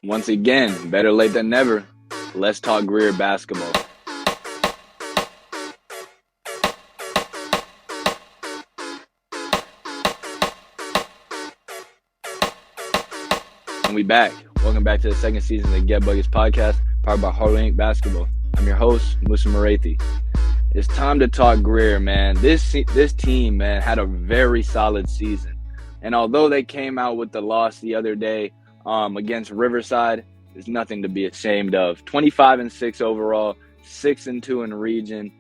Once again, better late than never. Let's talk Greer basketball. And we back. Welcome back to the second season of the Get Buckets podcast, powered by Hard Ink Basketball. I'm your host, Musa Marathi. It's time to talk Greer, man. This team, man, had a very solid season. And although they came out with the loss the other day against Riverside, there's nothing to be ashamed of. 25-6 overall, 6-2 in region.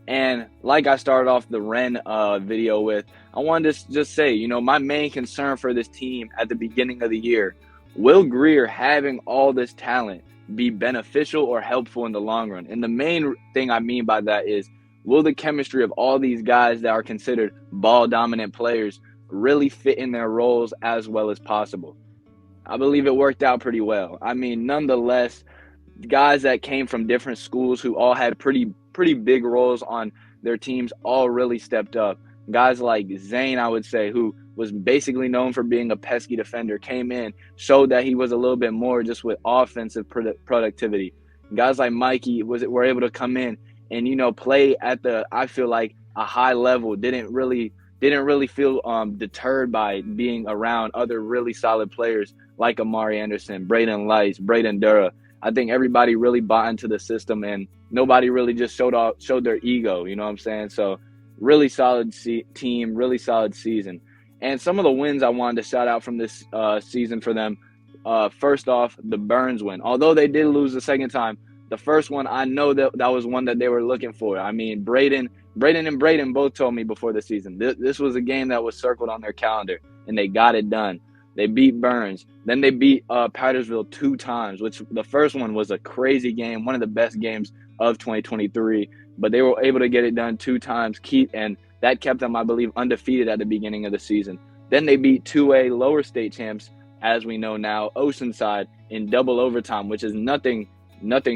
And like I started off the Ren video with, I wanted to just say, my main concern for this team at the beginning of the year, will Greer having all this talent be beneficial or helpful in the long run? And the main thing I mean by that is, will the chemistry of all these guys that are considered ball-dominant players really fit in their roles as well as possible? I believe it worked out pretty well. I mean, nonetheless, guys that came from different schools who all had pretty big roles on their teams all really stepped up. Guys like Zane, I would say, who was basically known for being a pesky defender, came in, showed that he was a little bit more just with offensive productivity. Guys like Mikey were able to come in and, play at I feel like a high level, didn't really feel deterred by being around other really solid players like Amari Anderson, Braden Lice, Braden Dura. I think everybody really bought into the system and nobody really just showed their ego, you know what I'm saying? So really solid team, really solid season. And some of the wins I wanted to shout out from this season for them, first off, the Burns win. Although they did lose the second time, the first one, I know that was one that they were looking for. I mean, Braden and Braden both told me before the season, this was a game that was circled on their calendar, and they got it done. They beat Burns. Then they beat Powdersville 2 times, which the first one was a crazy game, one of the best games of 2023. But they were able to get it done 2 times, and that kept them, I believe, undefeated at the beginning of the season. Then they beat 2A lower state champs, as we know now, Oceanside, in double overtime, which is nothing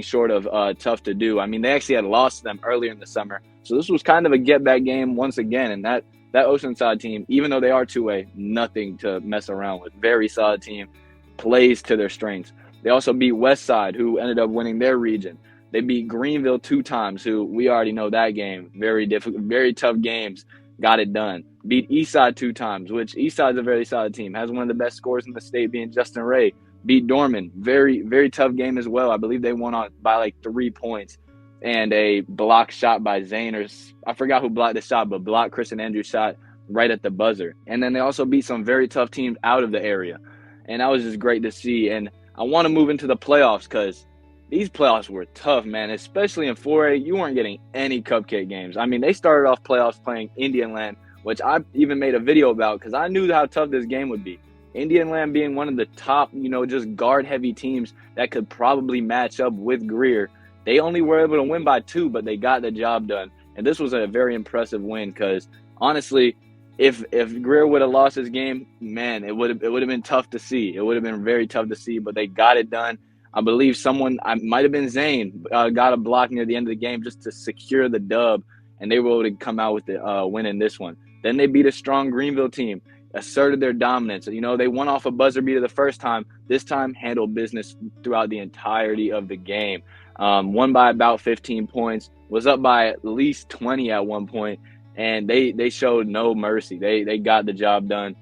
short of tough to do. I mean, they actually had lost to them earlier in the summer. So this was kind of a get-back game once again. And that Oceanside team, even though they are 2A, nothing to mess around with. Very solid team, plays to their strengths. They also beat Westside, who ended up winning their region. They beat Greenville 2 times, who we already know that game. Very difficult, very tough games. Got it done. Beat Eastside 2 times, which Eastside's a very solid team. Has one of the best scorers in the state, being Justin Ray. Beat Dorman. Very, very tough game as well. I believe they won by like 3 points. And a block shot by Zane, or I forgot who blocked the shot, but blocked Kristen Andrews' shot right at the buzzer. And then they also beat some very tough teams out of the area. And that was just great to see. And I want to move into the playoffs because these playoffs were tough, man. Especially in 4A, you weren't getting any cupcake games. I mean, they started off playoffs playing Indian Land, which I even made a video about because I knew how tough this game would be. Indian Land being one of the top, just guard-heavy teams that could probably match up with Greer. They only were able to win by 2, but they got the job done. And this was a very impressive win because, honestly, if Greer would have lost this game, man, it would have been tough to see. It would have been very tough to see, but they got it done. I believe might have been Zane, got a block near the end of the game just to secure the dub, and they were able to come out with the win in this one. Then they beat a strong Greenville team, asserted their dominance. They won off a buzzer beater the first time. This time, handled business throughout the entirety of the game. Won by about 15 points, was up by at least 20 at one point, and they showed no mercy. They got the job done.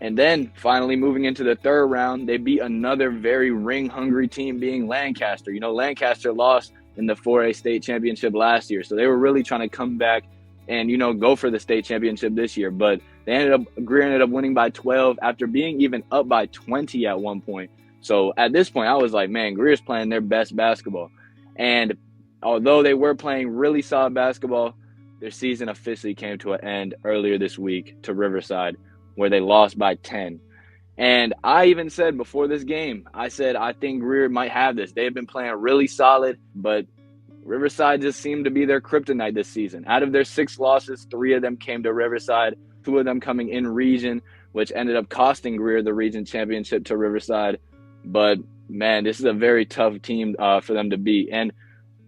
And then finally moving into the third round, they beat another very ring-hungry team, being Lancaster. Lancaster lost in the 4A state championship last year, so they were really trying to come back and, go for the state championship this year. But Greer ended up winning by 12 after being even up by 20 at one point. So at this point, I was like, man, Greer's playing their best basketball. And although they were playing really solid basketball, their season officially came to an end earlier this week to Riverside, where they lost by 10. And I even said before this game, I think Greer might have this. They have been playing really solid, but Riverside just seemed to be their kryptonite this season. Out of their 6 losses, 3 of them came to Riverside, 2 of them coming in region, which ended up costing Greer the region championship to Riverside. But, man, this is a very tough team for them to beat. And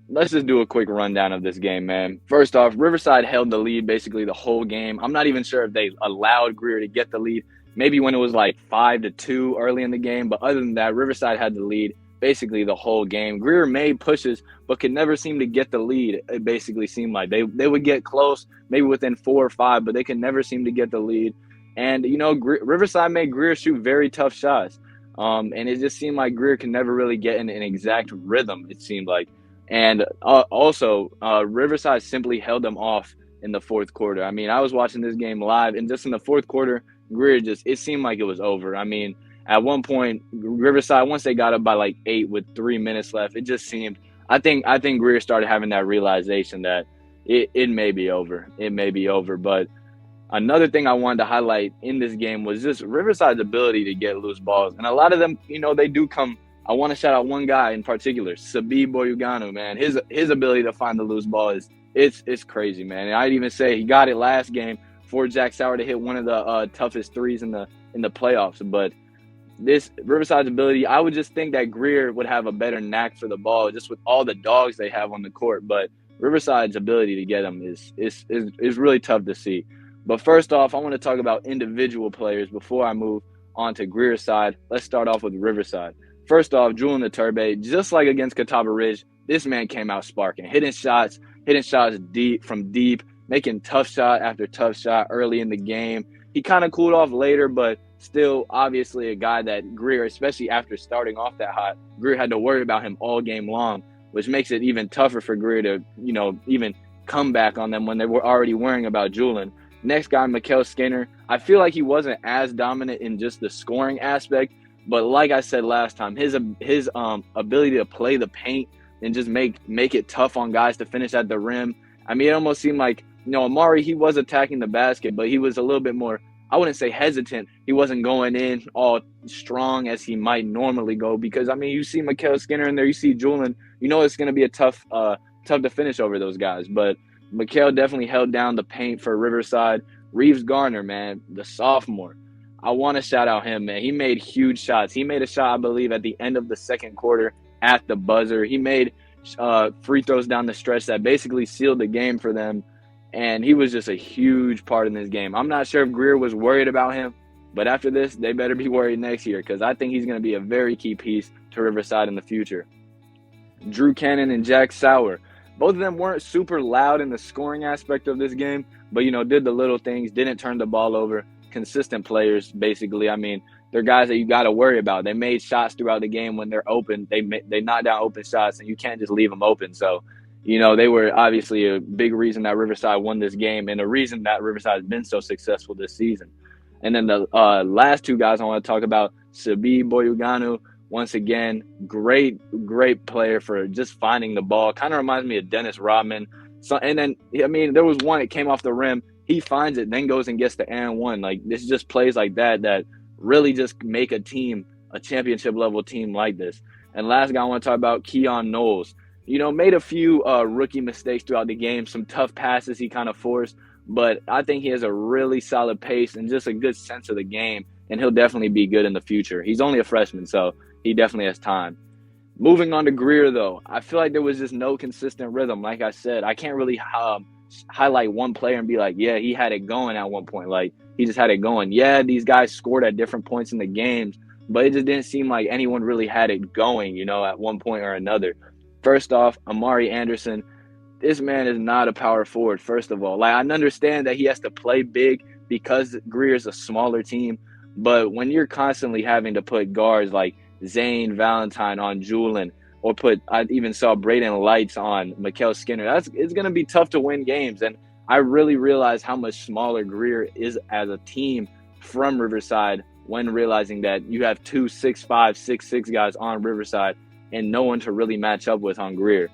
let's just do a quick rundown of this game, man. First off, Riverside held the lead basically the whole game. I'm not even sure if they allowed Greer to get the lead. maybe when it was like 5-2 early in the game. But other than that, Riverside had the lead basically the whole game. Greer made pushes, but could never seem to get the lead. It basically seemed like they would get close, maybe within 4 or 5, but they could never seem to get the lead. And, Riverside made Greer shoot very tough shots. And it just seemed like Greer could never really get in an exact rhythm, it seemed like. And also, Riverside simply held them off in the fourth quarter. I mean, I was watching this game live, and just in the fourth quarter, Greer it seemed like it was over. I mean, at one point, Riverside, once they got up by like 8 with 3 minutes left, it just seemed, I think Greer started having that realization that it may be over. It may be over. But another thing I wanted to highlight in this game was just Riverside's ability to get loose balls. And a lot of them, they do come. I want to shout out one guy in particular, Sabi Boyuganu, man. His ability to find the loose ball it's crazy, man. And I'd even say he got it last game for Jack Sauer to hit one of the toughest threes in the playoffs. But this Riverside's ability, I would just think that Greer would have a better knack for the ball just with all the dogs they have on the court. But Riverside's ability to get them is really tough to see. But first off, I want to talk about individual players before I move on to Greer's side. Let's start off with Riverside. First off, Julian Iturbe, just like against Catawba Ridge, this man came out sparking, hitting shots from deep, making tough shot after tough shot early in the game. He kind of cooled off later, but still obviously a guy that Greer, especially after starting off that hot, Greer had to worry about him all game long, which makes it even tougher for Greer to, even come back on them when they were already worrying about Julian. Next guy, Mikael Skinner. I feel like he wasn't as dominant in just the scoring aspect, but like I said last time, his ability to play the paint and just make it tough on guys to finish at the rim. I mean, it almost seemed like, Amari, he was attacking the basket, but he was a little bit more, I wouldn't say hesitant. He wasn't going in all strong as he might normally go because, I mean, you see Mikael Skinner in there, you see Julian, it's going to be a tough to finish over those guys. But Mikael definitely held down the paint for Riverside. Reeves Garner, man, the sophomore. I want to shout out him, man. He made huge shots. He made a shot, I believe, at the end of the second quarter at the buzzer. He made free throws down the stretch that basically sealed the game for them. And he was just a huge part in this game. I'm not sure if Greer was worried about him, but after this, they better be worried next year because I think he's going to be a very key piece to Riverside in the future. Drew Cannon and Jack Sauer. Both of them weren't super loud in the scoring aspect of this game, but, did the little things, didn't turn the ball over. Consistent players, basically. I mean, they're guys that you got to worry about. They made shots throughout the game when they're open. They knock down open shots, and you can't just leave them open. So, they were obviously a big reason that Riverside won this game and a reason that Riverside has been so successful this season. And then the last two guys I want to talk about, Sabi Boyuganu. Once again, great player for just finding the ball. Kind of reminds me of Dennis Rodman. So, and then, I mean, there was one, it came off the rim. He finds it, then goes and gets the and one. Like, this just plays like that really just make a team, a championship-level team like this. And last guy I want to talk about, Keon Knowles. Made a few rookie mistakes throughout the game, some tough passes he kind of forced. But I think he has a really solid pace and just a good sense of the game, and he'll definitely be good in the future. He's only a freshman, so he definitely has time. Moving on to Greer, though, I feel like there was just no consistent rhythm. Like I said, I can't really highlight one player and be like, yeah, he had it going at one point. Like, he just had it going. Yeah, these guys scored at different points in the games, but it just didn't seem like anyone really had it going, at one point or another. First off, Amari Anderson, this man is not a power forward, first of all. Like, I understand that he has to play big because Greer is a smaller team, but when you're constantly having to put guards like Zane Valentine on Julian, or I even saw Braden Lights on Mikael Skinner, it's going to be tough to win games. And I really realized how much smaller Greer is as a team from Riverside when realizing that you have 2 6'5", 6'6" guys on Riverside and no one to really match up with on Greer.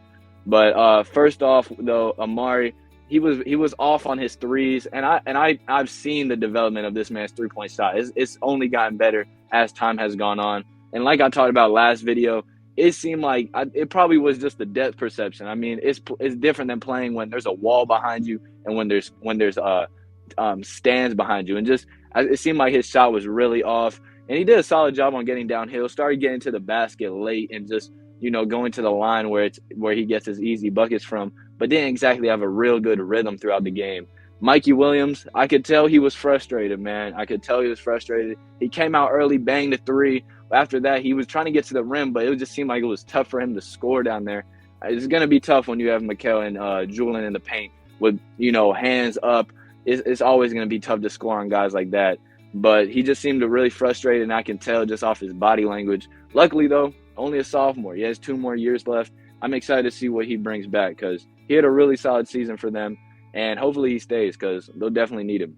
But first off, though, Amari, he was off on his threes, and I've seen the development of this man's 3-point shot. It's only gotten better as time has gone on. And like I talked about last video, it seemed like it probably was just the depth perception. I mean, it's different than playing when there's a wall behind you and when there's stands behind you. And just it seemed like his shot was really off. And he did a solid job on getting downhill. Started getting to the basket late and just going to the line where he gets his easy buckets from. But didn't exactly have a real good rhythm throughout the game. Mikey Williams, I could tell he was frustrated, man. I could tell he was frustrated. He came out early, banged the three. After that, he was trying to get to the rim, but it just seemed like it was tough for him to score down there. It's going to be tough when you have Mikal and Julian in the paint with, hands up. It's always going to be tough to score on guys like that. But he just seemed really frustrated, and I can tell just off his body language. Luckily, though, only a sophomore. He has 2 more years left. I'm excited to see what he brings back because he had a really solid season for them. And hopefully he stays because they'll definitely need him.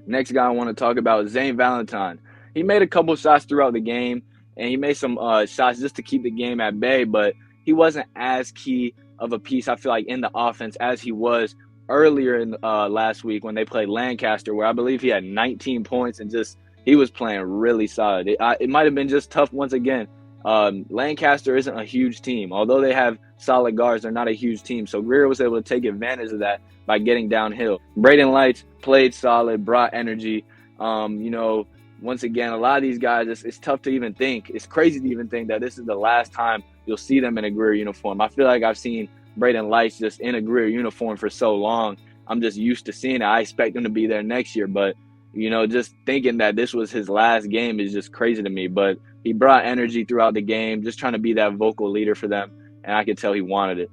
Next guy I want to talk about is Zane Valentine. He made a couple shots throughout the game, and he made some shots just to keep the game at bay, but he wasn't as key of a piece, I feel like, in the offense as he was earlier in last week when they played Lancaster, where I believe he had 19 points and he was playing really solid. It might have been just tough once again. Lancaster isn't a huge team. Although they have solid guards, they're not a huge team. So Greer was able to take advantage of that by getting downhill. Braden Lights played solid, brought energy. Once again, a lot of these guys, it's tough to even think. It's crazy to even think that this is the last time you'll see them in a Greer uniform. I feel like I've seen Braden Lights just in a Greer uniform for so long. I'm just used to seeing it. I expect him to be there next year. But, just thinking that this was his last game is just crazy to me. But he brought energy throughout the game, just trying to be that vocal leader for them. And I could tell he wanted it.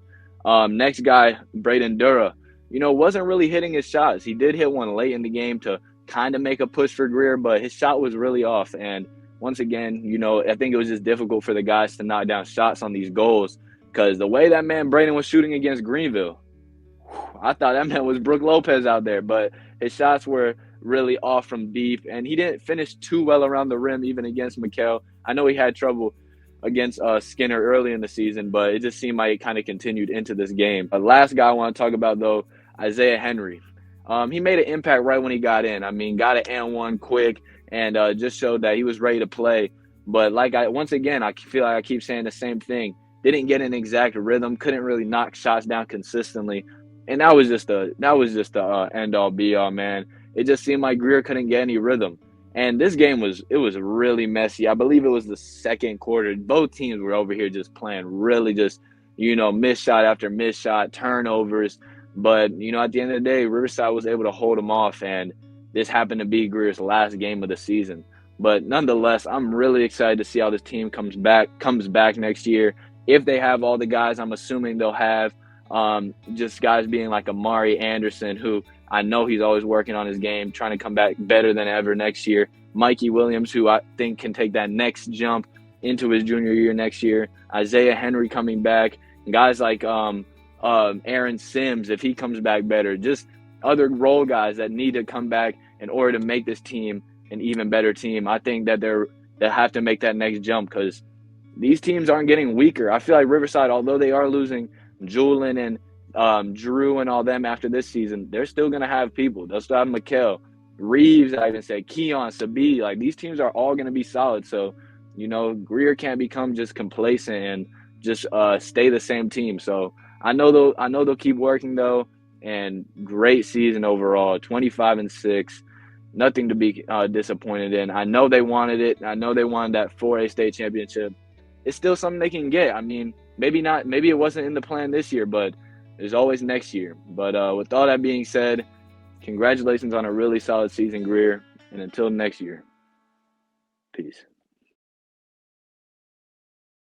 Next guy, Braden Dura. Wasn't really hitting his shots. He did hit one late in the game to kind of make a push for Greer, but his shot was really off. And once again, I think it was just difficult for the guys to knock down shots on these goals because the way that man Braden was shooting against Greenville, I thought that man was Brook Lopez out there, but his shots were really off from deep, and he didn't finish too well around the rim even against Mikal. I know he had trouble against Skinner early in the season, but it just seemed like it kind of continued into this game. The last guy I want to talk about, though, Isaiah Henry. He made an impact right when he got in. I mean, got an and one quick and just showed that he was ready to play. But once again, I feel like I keep saying the same thing. Didn't get an exact rhythm, couldn't really knock shots down consistently. And that was just the end all be all, man. It just seemed like Greer couldn't get any rhythm. And this game was really messy. I believe it was the second quarter. Both teams were over here just playing really miss shot after miss shot, turnovers. But, at the end of the day, Riverside was able to hold them off, and this happened to be Greer's last game of the season. But nonetheless, I'm really excited to see how this team comes back next year. If they have all the guys, I'm assuming they'll have just guys being like Amari Anderson, who I know he's always working on his game, trying to come back better than ever next year. Mikey Williams, who I think can take that next jump into his junior year next year. Isaiah Henry coming back. And guys like Aaron Sims, if he comes back better. Just other role guys that need to come back in order to make this team an even better team. I think that they have to make that next jump because these teams aren't getting weaker. I feel like Riverside, although they are losing Julian and Drew and all them after this season, they're still going to have people. They'll still have Mikal, Reeves, I even said, Keon, Sabi. Like, these teams are all going to be solid. So, Greer can't become just complacent and just stay the same team. So I know they'll keep working, though, and great season overall, 25-6. Nothing to be disappointed in. I know they wanted it. I know they wanted that 4A state championship. It's still something they can get. I mean, maybe not. Maybe it wasn't in the plan this year, but there's always next year. But with all that being said, congratulations on a really solid season, Greer. And until next year, peace.